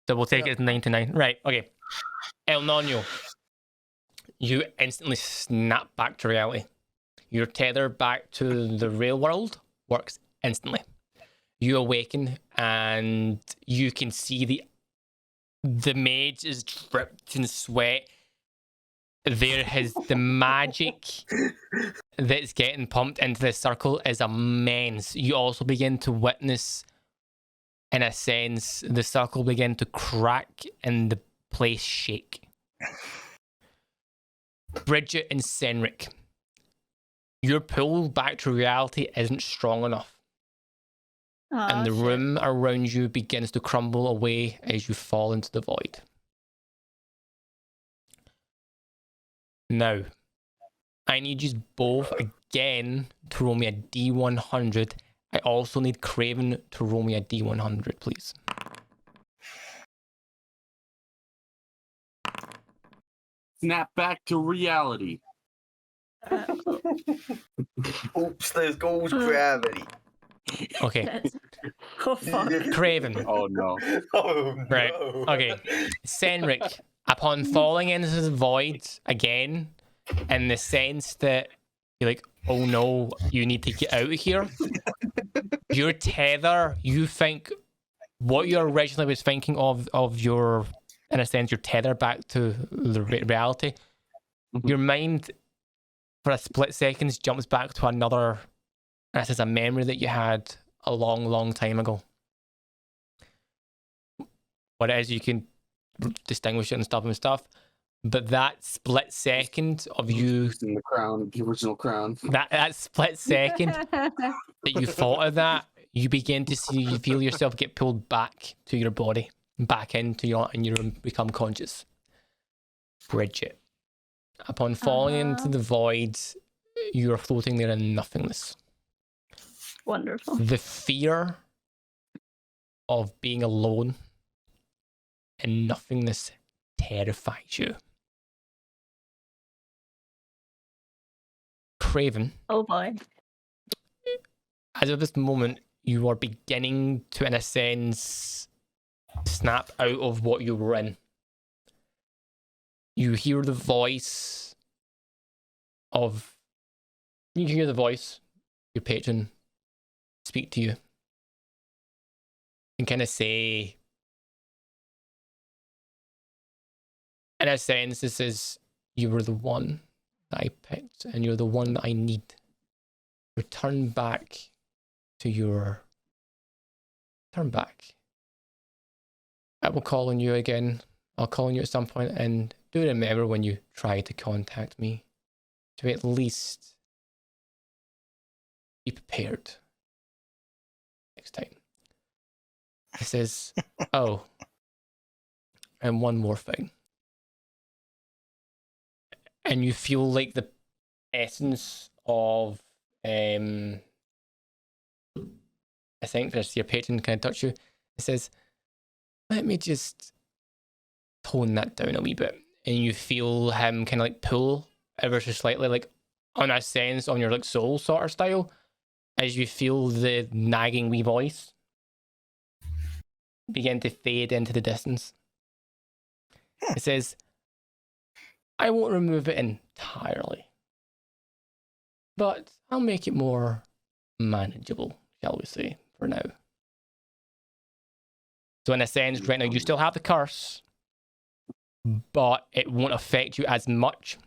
A: So we'll take it as 99. Right, okay. El Nonio, you instantly snap back to reality. Your tether back to the real world works instantly. You awaken and you can see the mage is dripped in sweat. There has the magic that's getting pumped into this circle is immense. You also begin to witness, in a sense, the circle begin to crack and the place shake. Bridget and Senric, your pull back to reality isn't strong enough. And the room around you begins to crumble away as you fall into the void. Now, I need you both again to roll me a D100. I also need Craven to roll me a D100, please.
C: Snap back to reality.
B: Oops, there goes gravity.
A: Okay,
E: Oh fuck.
A: Craven.
C: Oh no.
B: Oh,
A: Right.
B: no.
A: Okay. Senric, upon falling into the void again, in the sense that you're like, oh no, you need to get out of here. Your tether, you think what you originally was thinking of your, in a sense, your tether back to the reality.
C: Mhm.
A: Your mind, for a split second, jumps back to another, this is a memory that you had a long, long time ago. What it is, you can distinguish it and stuff. But that split second of you,
C: In the crown, the original crown.
A: that split second that you thought of that, you begin to see, you feel yourself get pulled back to your body, back into your, and you become conscious. Bridget, upon falling into the void, you are floating there in nothingness.
E: Wonderful.
A: The fear of being alone and nothingness terrifies you. Craven,
E: Oh boy.
A: as of this moment, you are beginning to, in a sense, snap out of what you were in. You hear the voice of, your patron, speak to you and kind of say, in a sense, this is, you were the one that I picked and you're the one that I need. Return back. I will call on you again. I'll call on you at some point, and do remember when you try to contact me to at least be prepared next time. He says, oh, and one more thing. And you feel like the essence of, I think there's your patron can touch you. It says, let me just tone that down a wee bit. And you feel him kind of like pull ever so slightly, like on a sense on your like soul sort of style, as you feel the nagging wee voice begin to fade into the distance. It says, I won't remove it entirely, but I'll make it more manageable, shall we say, for now. So in a sense, right now, you still have the curse, but it won't affect you as much,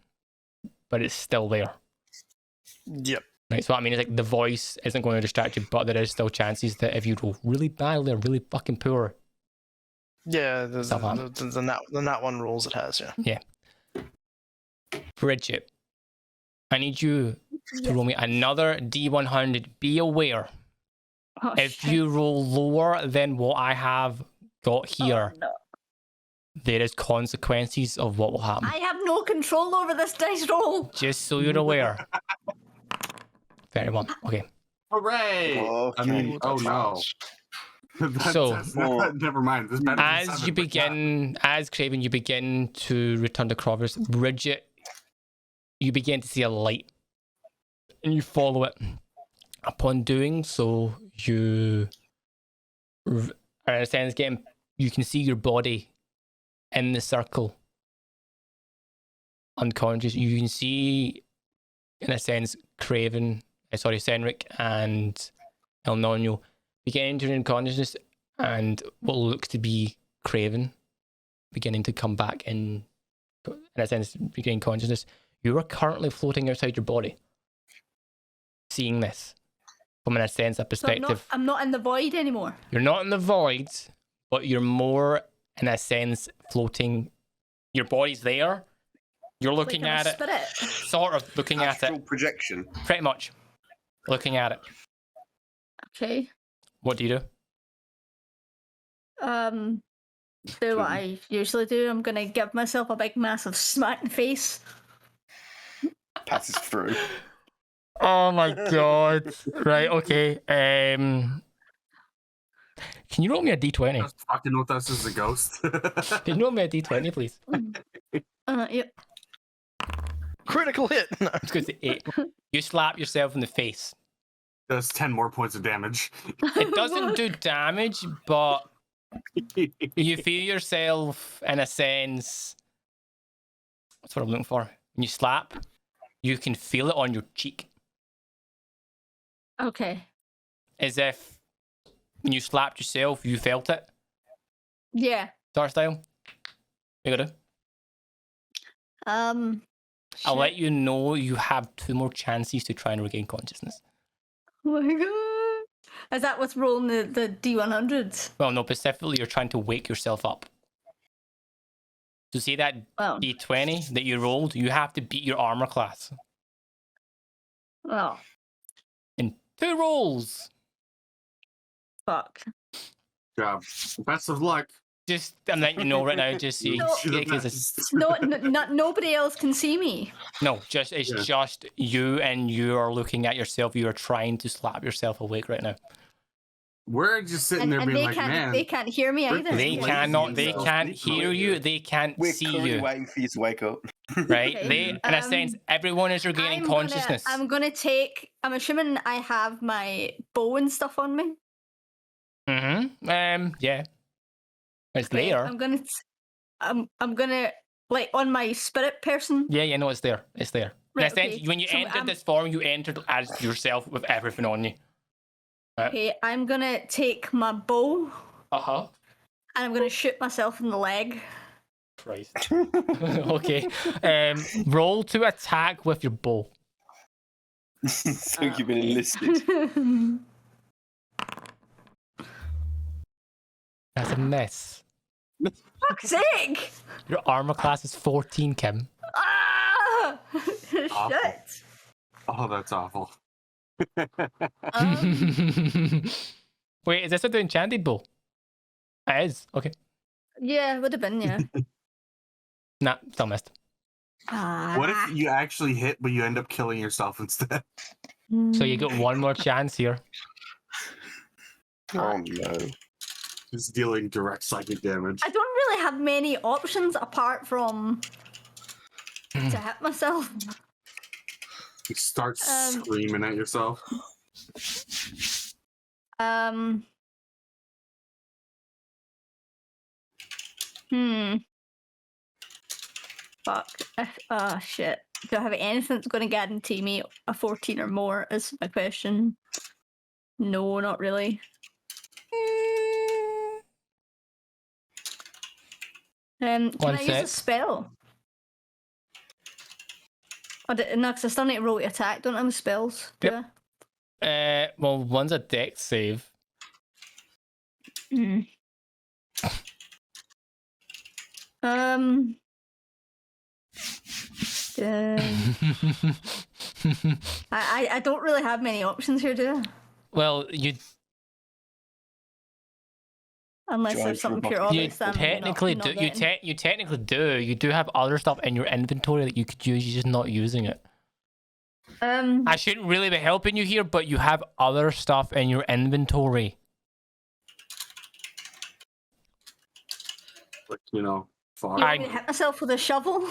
A: but it's still there.
D: Yep.
A: Right, so what I mean is like the voice isn't going to distract you, but there is still chances that if you roll really badly or really fucking poor,
D: Yeah, the
A: Stuff happens.
D: nat one rules it has, yeah.
A: Bridget, I need you to roll me another D100. Be aware,
E: Oh,
A: if
E: shit.
A: you roll lower than what I have got here,
E: Oh, no.
A: there is consequences of what will happen.
E: I have no control over this dice roll.
A: Just so you're aware. 31. Okay.
C: Hooray!
B: Okay.
C: I mean, oh no.
A: So,
C: Never mind. This better than
A: As
C: 7,
A: you
C: but yeah.
A: begin, as Craven, you begin to return to Crovers. Bridget, you begin to see a light, and you follow it. Upon doing so, you are in a sense getting. You can see your body in the circle, unconscious. You can see, in a sense, Craven, Senric, and El Nonio beginning to regain consciousness, and what looks to be Craven beginning to come back in a sense, regain consciousness. You are currently floating outside your body, seeing this from, in a sense, a
E: So
A: perspective.
E: I'm not in the void anymore.
A: You're not in the void, but you're more, in a sense, floating. Your body's there. You're looking
E: Like I'm
A: at
E: a
A: it,
E: spirit.
A: sort of looking at
B: Astral
A: it,
B: projection.
A: pretty much looking at it.
E: Okay.
A: What do you do?
E: Do what I usually do. I'm gonna give myself a big massive smack in the face.
B: Passes through.
A: Oh my god. Right, okay. Can you roll me a d20?
C: Just fucking with us as a ghost.
A: Can you roll me a d20, please?
E: Yep.
D: Critical hit. No.
A: It's because you slap yourself in the face.
C: Does 10 more points of damage.
A: It doesn't do damage, but you feel yourself in a sense. That's what I'm looking for. When you slap, you can feel it on your cheek.
E: Okay.
A: As if when you slapped yourself, you felt it.
E: Yeah.
A: Sort of style. You gotta. I'll
E: shit.
A: let you know you have 2 more chances to try and regain consciousness.
E: Oh my god. Is that what's rolling the D100s?
A: Well, no, specifically you're trying to wake yourself up. So see that
E: Oh.
A: D20 that you rolled? You have to beat your armor class.
E: Oh.
A: In 2 rolls.
E: Fuck.
C: Job. Best of luck.
A: Just, I'm letting you know right now, just so you
E: No.
C: You're the
A: because
C: best.
A: it's
E: Nobody else can see me.
A: no, just it's
C: Yeah.
A: just you, and you are looking at yourself. You are trying to slap yourself awake right now.
C: We're just sitting there
E: And
C: being
E: they
C: like,
E: can't
C: man.
E: they can't hear me
C: we're-
E: either.
A: They
C: Yeah.
A: cannot. They
C: Yeah.
A: can't
C: Speak
A: hear
C: later.
A: you. They can't
B: We're
A: see
B: currently
A: you.
B: waiting for you to wake up.
A: Right?
E: Okay.
A: They, in a sense, everyone is regaining consciousness.
E: I'm gonna take. I'm assuming I have my bow and stuff on me.
A: Yeah. It's
E: Okay,
A: there.
E: I'm gonna like on my spirit person.
A: Yeah, no, it's there. It's there. In a
E: Right,
A: sense,
E: okay.
A: when you
E: So
A: entered this form, you entered as yourself with everything on you.
E: Okay, I'm gonna take my bow
A: Uh-huh.
E: and I'm gonna shoot myself in the leg.
A: Christ. Okay. Roll to attack with your bow.
B: So you've been enlisted.
A: That's a miss.
E: Fuck's sake!
A: Your armor class is 14, Kim.
E: Ah!
C: Awful.
E: Shit.
C: Oh, that's awful.
A: Wait, is this with the enchanted bow? It is. Okay.
E: Yeah, would have been, yeah.
A: Nah, still missed.
C: What if you actually hit, but you end up killing yourself instead?
A: So you got 1 more chance here.
B: Oh no.
C: Just dealing direct psychic damage.
E: I don't really have many options apart from to hit myself.
C: You start
E: Um,
C: screaming at yourself.
E: Fuck. Shit. Do I have anything that's going to guarantee me a 14 or more is my question. No, not really. Can
A: One
E: I use a
A: sec.
E: spell? No, because I still need to roll to attack. Don't I have spells? Do
A: Yep. Well, one's a dex save.
E: I? I don't really have many options here, do I?
A: Well, you
E: Unless
B: Drive
E: there's something pure
B: robot.
A: you
E: obvious. that I'm
A: technically
E: not
A: do. You
E: getting.
A: you technically do. You do have other stuff in your inventory that you could use. You're just not using it. I shouldn't really be helping you here, but you have other stuff in your inventory.
C: Like, you know, fuck.
E: You want me to hit myself with a shovel?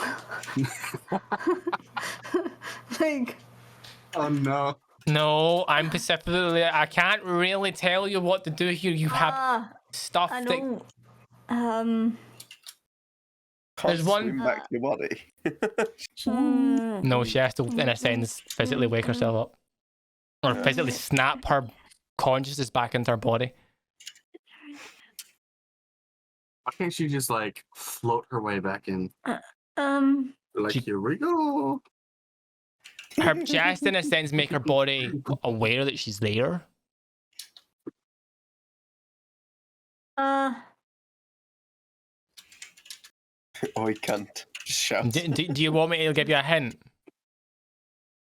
E: Like,
C: Oh no.
A: No, I'm specifically. I can't really tell you what to do here. You have stuff
E: I
A: that.
E: know.
B: Can't
A: There's one-
B: swim back to your body.
A: No, she has to, in a sense, physically wake herself up, or physically snap her consciousness back into her body.
C: Why can't she just like float her way back in? Like,
A: She-
C: here we go.
A: Her just, in a sense, make her body aware that she's there.
B: Oh, he can't. Just shout.
A: Do you want me to give you a hint?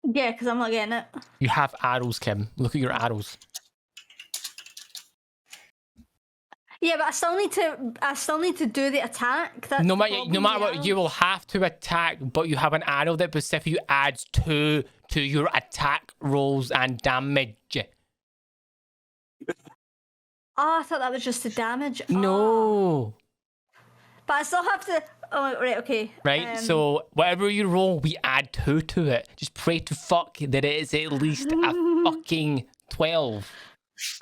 E: Yeah, because I'm not getting it.
A: You have arrows, Kim. Look at your arrows.
E: Yeah, but I still need to do the attack. That's
A: No
E: the
A: matter
E: problem,
A: what,
E: yeah.
A: you will have to attack, but you have an arrow that specifically adds to your attack rolls and damage.
E: Oh, I thought that was just the damage. Oh.
A: No.
E: But I still have to. Oh, right, okay.
A: Right? So whatever you roll, we add 2 to it. Just pray to fuck that it is at least a fucking 12.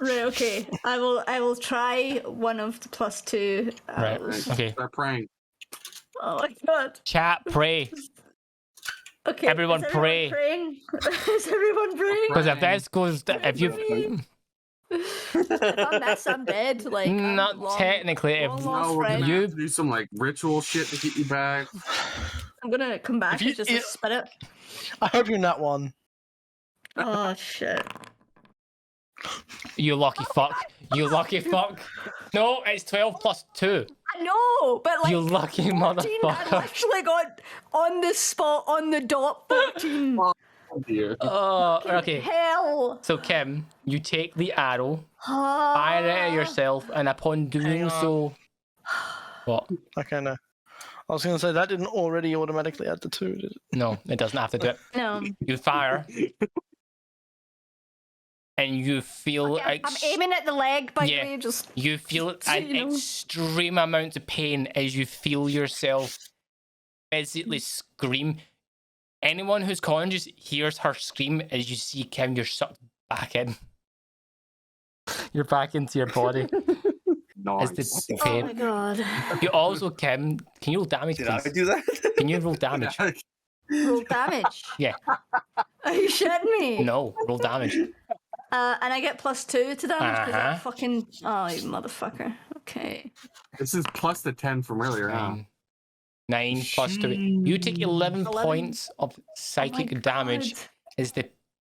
E: Right, okay. I will try one of the +2.
A: Right. Okay.
C: Start praying.
E: Oh my god.
A: Chat, pray.
E: Okay.
A: Everyone
E: is
A: pray.
E: Praying? Is everyone praying?
A: Because if this goes, if you,
E: If I miss, I'm dead. Like, I'm
A: not
E: long-
A: technically, if
E: long
C: No,
E: lost
C: we're
E: friend.
C: gonna
A: You-
C: have to do some like ritual shit to get you back.
E: I'm gonna come back
D: If you-
E: as just a spirit.
D: I hope you're not one.
E: Oh shit.
A: you lucky fuck, you lucky fuck. No, it's 12 plus 2.
E: I know, but like
A: You lucky
E: 14, I
A: motherfucker.
E: literally got on the spot on the dot 14.
C: Oh dear.
A: Oh, okay.
E: Hell.
A: So Kim, you take the arrow, fire it at yourself, and upon doing
D: Hang on.
A: so, what?
D: Okay, no. I was gonna say that didn't already automatically add the 2, did it?
A: No, it doesn't have to do it.
E: No.
A: You fire, and you feel
E: Okay, I'm aiming at the leg, by
A: Yeah.
E: the way, just
A: you feel
E: So
A: an
E: you know.
A: extreme amount of pain as you feel yourself physically scream. Anyone who's conscious hears her scream as you see Kim, you're sucked back in. You're back into your body. As
C: Nice.
A: the
E: oh
A: pain.
E: my god.
A: You also, Kim, can you roll damage,
B: Did I
A: please?
B: do that?
A: Can you roll damage?
E: Roll damage.
A: Yeah.
E: Are you shitting me?
A: No, roll damage.
E: And I get +2 to damage because I
A: Uh-huh.
E: fucking oh you motherfucker. Okay.
C: This is plus the 10 from earlier, huh?
A: 9 plus 2. You take 11
E: 11.
A: points of
E: Oh my
A: psychic damage.
E: God.
A: Is the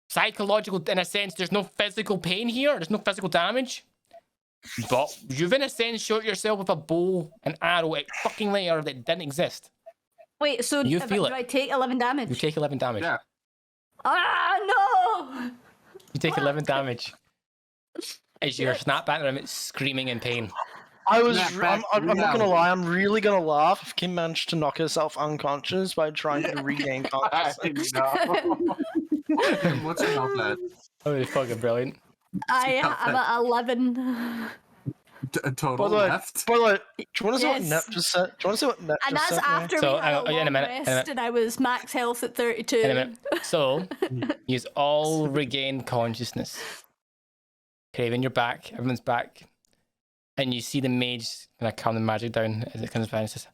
A: psychological, in a sense, there's no physical pain here, there's no physical damage. But you've, in a sense, shot yourself with a bow and arrow at fucking layer that didn't exist.
E: Wait, so
A: You
E: if
A: feel
E: do
A: it.
E: I take 11 damage?
A: You take 11 damage.
C: Yeah.
E: Ah no!
A: You take 11 damage. As you're snap back around, screaming in pain.
D: I was.
C: Snap back
D: I'm not gonna
C: reality.
D: lie. I'm really gonna laugh if Kim managed to knock herself unconscious by trying to regain
C: I
D: consciousness.
C: know. What's your health at?
A: Oh, it's fucking brilliant.
E: I'm at 11.
C: Total
D: By the way,
C: left?
D: by the way, do you want to see what
E: Yes.
D: Nep just said? Do you want to see what Nep
E: And
D: just
E: that's
D: sent me?
E: after
A: So,
E: we had a
A: in a
E: long
A: minute, in a
E: rest
A: minute.
E: and I was max health at 32.
A: In a minute. So, you all regain consciousness. Craven, you're back. Everyone's back. And you see the mage kind of calm the magic down as it comes back and says,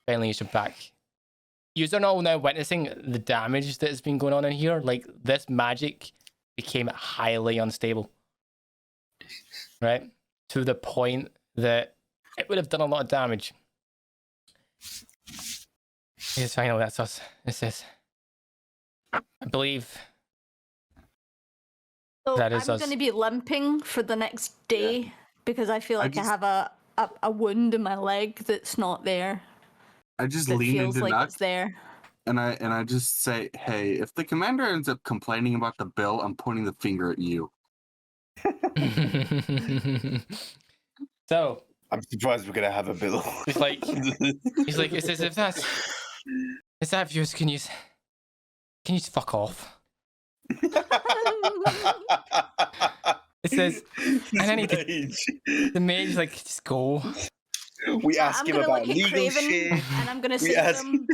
A: finally, you're back. You're all now witnessing the damage that has been going on in here. Like, this magic became highly unstable. Right? To the point that it would have done a lot of damage. Yes, finally, that's us. It says, I believe
E: So
A: that is
E: I'm
A: us.
E: going to be limping for the next day because I feel
C: I
E: like I
C: just-
E: have a wound in my leg that's not there.
C: I just
E: That
C: lean
E: feels
C: into
E: like
C: that
E: it's there.
C: and I just say, hey, if the commander ends up complaining about the bill, I'm pointing the finger at you.
A: So
B: I'm surprised we're gonna have a bill.
A: he's like, it's as if that's, is that views? Can you fuck off? It says, and I need to, the mage like, just go.
B: We ask
E: I'm
B: him
E: gonna
B: about
E: look at
B: legal
E: Craven
B: shit.
E: and I'm gonna
B: We
E: say to
B: ask-
E: him,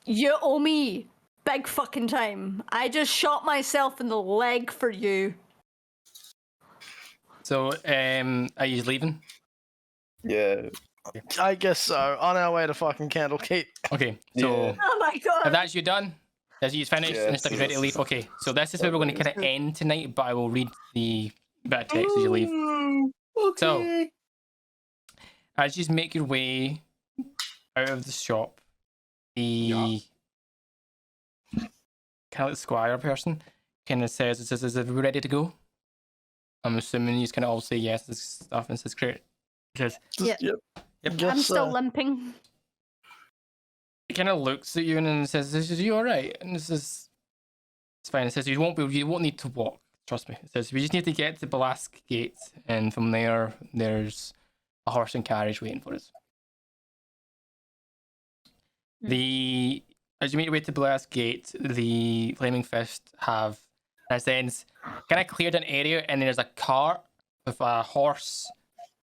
E: "You owe me big fucking time. I just shot myself in the leg for you."
A: So, are you leaving?
B: Yeah.
D: I guess so. On our way to fucking Candlekeep.
A: Okay, so
B: Yeah.
E: Oh my god!
A: if that's you done, that's you finished, and
B: Yes.
A: stuff is ready to leave. Okay, so this is where we're going to kind of end tonight, but I will read the bit of text as you leave. So, as you make your way out of the shop, the kind of like squire person kind of says, "Is everybody ready to go?" I'm assuming he's kind of all say yes and stuff, and says, "Great." He says,
E: Yeah.
D: Yep.
A: Yep.
D: Guess
E: I'm still
D: so.
E: limping.
A: He kind of looks at you and then says, "Are you all right?" And this is, it's fine. It says, you won't need to walk. Trust me." It says, "We just need to get to Balask Gate, and from there, there's a horse and carriage waiting for us." As you make your way to Balask Gate, the Flaming Fist have, in a sense, kind of cleared an area, and there's a cart with a horse,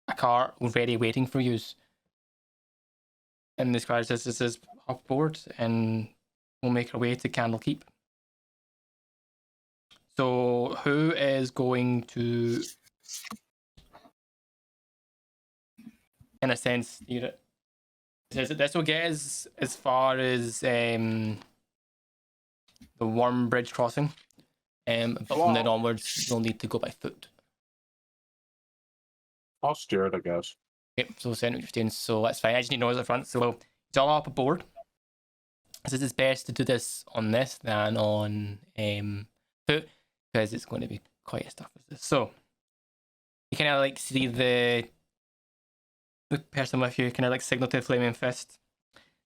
A: a cart already waiting for you. And this guy says this is hop board, and we'll make our way to Candlekeep. So who is going to, in a sense, lead it? Says that this will get us as far as the Worm Bridge crossing, but from then onwards you'll need to go by foot.
C: I'll steer it, I guess.
A: Yep, so send 15, so that's fine. I just need noise at the front, so it's all up aboard. So it's best to do this on this than on foot, because it's going to be quite as tough as this. So you kind of like see the person with you kind of like signal to the Flaming Fist.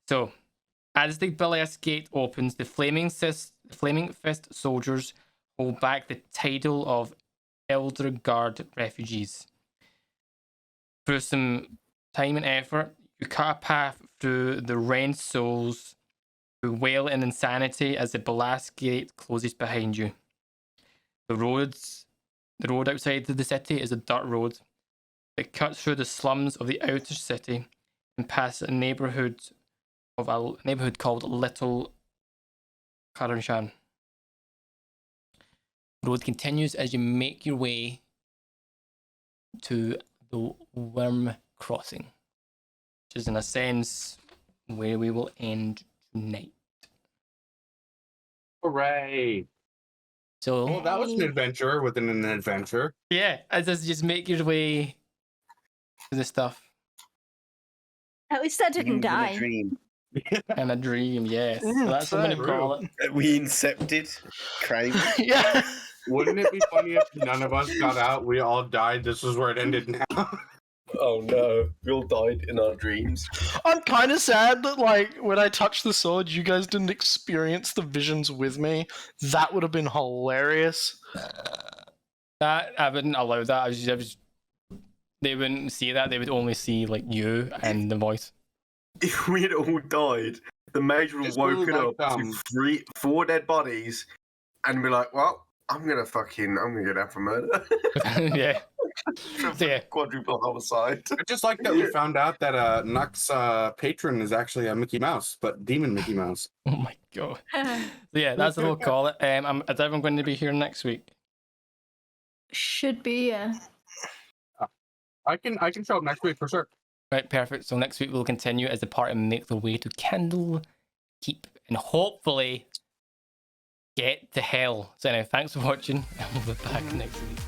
A: So as the Bilias gate opens, the Flaming Fist soldiers hold back the tidal of Elder Guard refugees. Through some time and effort, you cut a path through the rent souls who wail in insanity as the Bilias gate closes behind you. The road outside of the city is a dirt road. It cuts through the slums of the outer city and past a neighborhood called Little Karanshan. The road continues as you make your way to the Worm Crossing, which is in a sense where we will end tonight.
C: Hooray!
A: So
C: Well, that was an adventure within an adventure.
A: yeah, as just make your way to the stuff.
E: At least I didn't
B: In a
E: die.
B: dream.
A: And a dream, yes. So that's what I'm gonna call it.
B: We incepted Kraken.
D: Yeah.
C: Wouldn't it be funny if none of us got out? We all died. This is where it ended now.
B: Oh no, we all died in our dreams.
D: I'm kind of sad that, like, when I touched the sword, you guys didn't experience the visions with me. That would have been hilarious.
A: That I wouldn't allow that. They wouldn't see that. They would only see like you and the voice.
B: If we had all died, the mage would have
C: It's really
B: woken
C: like,
B: up to 4 dead bodies and be like, well, I'm gonna go down for murder.
A: Yeah. Yeah.
B: Quadruple homicide.
C: I just like that we found out that Nux patron is actually a Mickey Mouse, but demon Mickey Mouse.
A: Oh my god. So yeah, that's what we'll call it. Is everyone going to be here next week?
E: Should be, yeah.
C: I can show up next week for sure.
A: Right, perfect. So next week we'll continue as the party make the way to Candlekeep and hopefully get to hell. So anyway, thanks for watching and we'll be back next week.